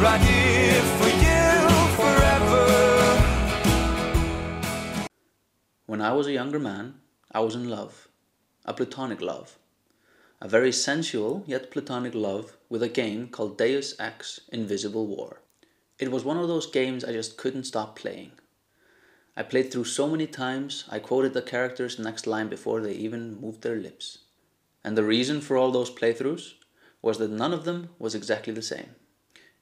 right here for you forever. When I was a younger man, I was in love. A platonic love. A very sensual yet platonic love with a game called Deus Ex Invisible War. It was one of those games I just couldn't stop playing. I played through so many times, I quoted the character's next line before they even moved their lips. And the reason for all those playthroughs was that none of them was exactly the same.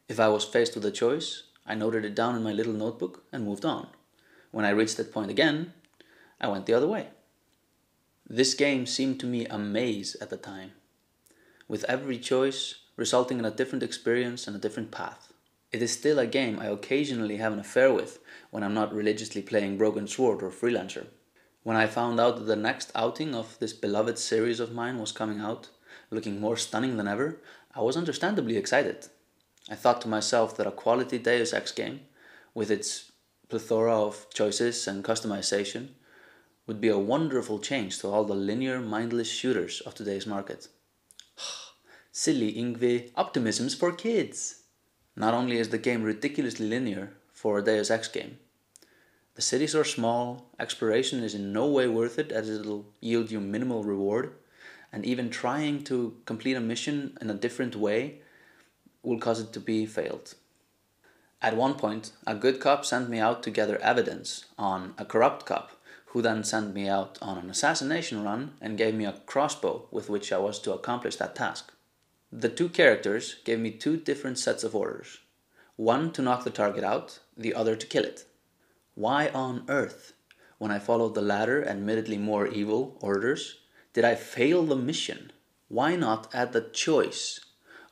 If I was faced with a choice, I noted it down in my little notebook and moved on. When I reached that point again, I went the other way. This game seemed to me a maze at the time, with every choice resulting in a different experience and a different path. It is still a game I occasionally have an affair with when I'm not religiously playing Broken Sword or Freelancer. When I found out that the next outing of this beloved series of mine was coming out, looking more stunning than ever, I was understandably excited. I thought to myself that a quality Deus Ex game, with its plethora of choices and customization, would be a wonderful change to all the linear, mindless shooters of today's market. Silly Ingvi, optimism's for kids! Not only is the game ridiculously linear for a Deus Ex game, the cities are small, exploration is in no way worth it as it'll yield you minimal reward, and even trying to complete a mission in a different way will cause it to be failed. At one point, a good cop sent me out to gather evidence on a corrupt cop, who then sent me out on an assassination run and gave me a crossbow with which I was to accomplish that task. The two characters gave me two different sets of orders. One to knock the target out, the other to kill it. Why on earth, when I followed the latter, admittedly more evil, orders, did I fail the mission? Why not add the choice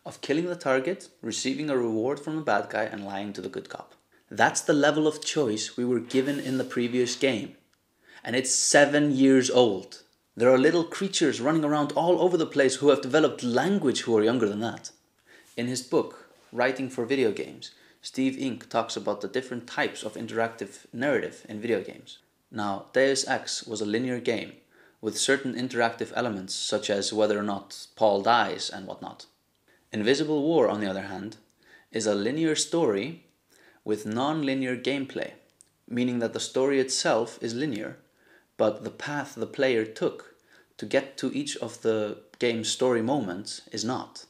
of killing the target, receiving a reward from the bad guy, and lying to the good cop? That's the level of choice we were given in the previous game. And it's 7 years old. There are little creatures running around all over the place who have developed language who are younger than that. In his book, Writing for Video Games, Steve Inc. talks about the different types of interactive narrative in video games. Now, Deus Ex was a linear game with certain interactive elements such as whether or not Paul dies and whatnot. Invisible War, on the other hand, is a linear story with non-linear gameplay, meaning that the story itself is linear, but the path the player took to get to each of the game's story moments is not.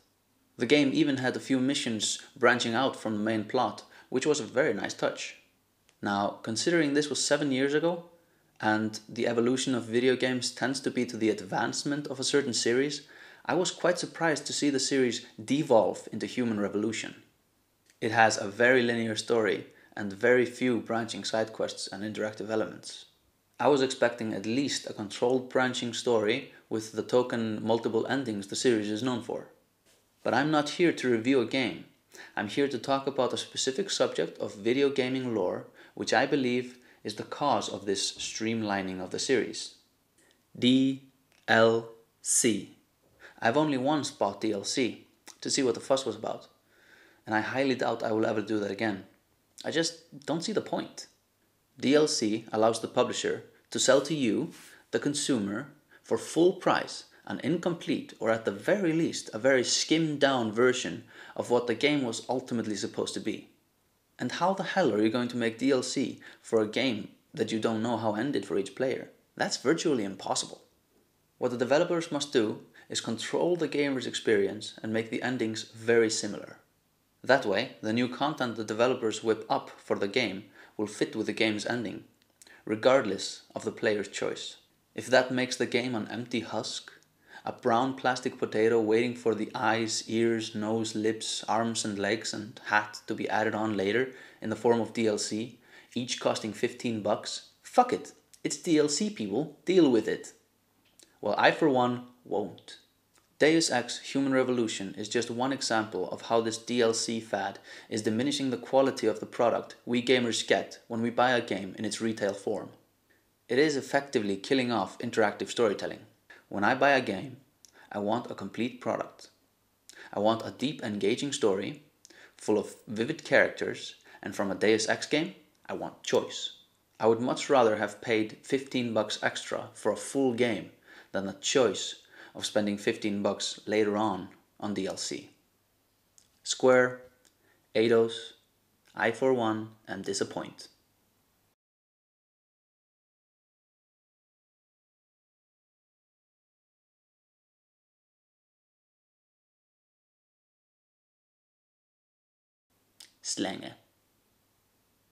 The game even had a few missions branching out from the main plot, which was a very nice touch. Now, considering this was 7 years ago, and the evolution of video games tends to be to the advancement of a certain series, I was quite surprised to see the series devolve into human revolution. It has a very linear story and very few branching side quests and interactive elements. I was expecting at least a controlled branching story with the token multiple endings the series is known for. But I'm not here to review a game. I'm here to talk about a specific subject of video gaming lore, which I believe is the cause of this streamlining of the series. DLC. I've only once bought DLC to see what the fuss was about, and I highly doubt I will ever do that again. I just don't see the point. DLC allows the publisher to sell to you, the consumer, for full price an incomplete, or at the very least a very skimmed down version of what the game was ultimately supposed to be. And how the hell are you going to make DLC for a game that you don't know how ended for each player? That's virtually impossible. What the developers must do is control the gamer's experience and make the endings very similar. That way, the new content the developers whip up for the game will fit with the game's ending, regardless of the player's choice. If that makes the game an empty husk, a brown plastic potato waiting for the eyes, ears, nose, lips, arms and legs and hat to be added on later in the form of DLC, each costing $15, fuck it, it's DLC, people, deal with it. Well, I for one won't. Deus Ex Human Revolution is just one example of how this DLC fad is diminishing the quality of the product we gamers get when we buy a game in its retail form. It is effectively killing off interactive storytelling. When I buy a game, I want a complete product. I want a deep, engaging story, full of vivid characters, and from a Deus Ex game, I want choice. I would much rather have paid $15 extra for a full game than the choice of spending $15 later on DLC. Square, Eidos, I for one am disappoint. Slänge.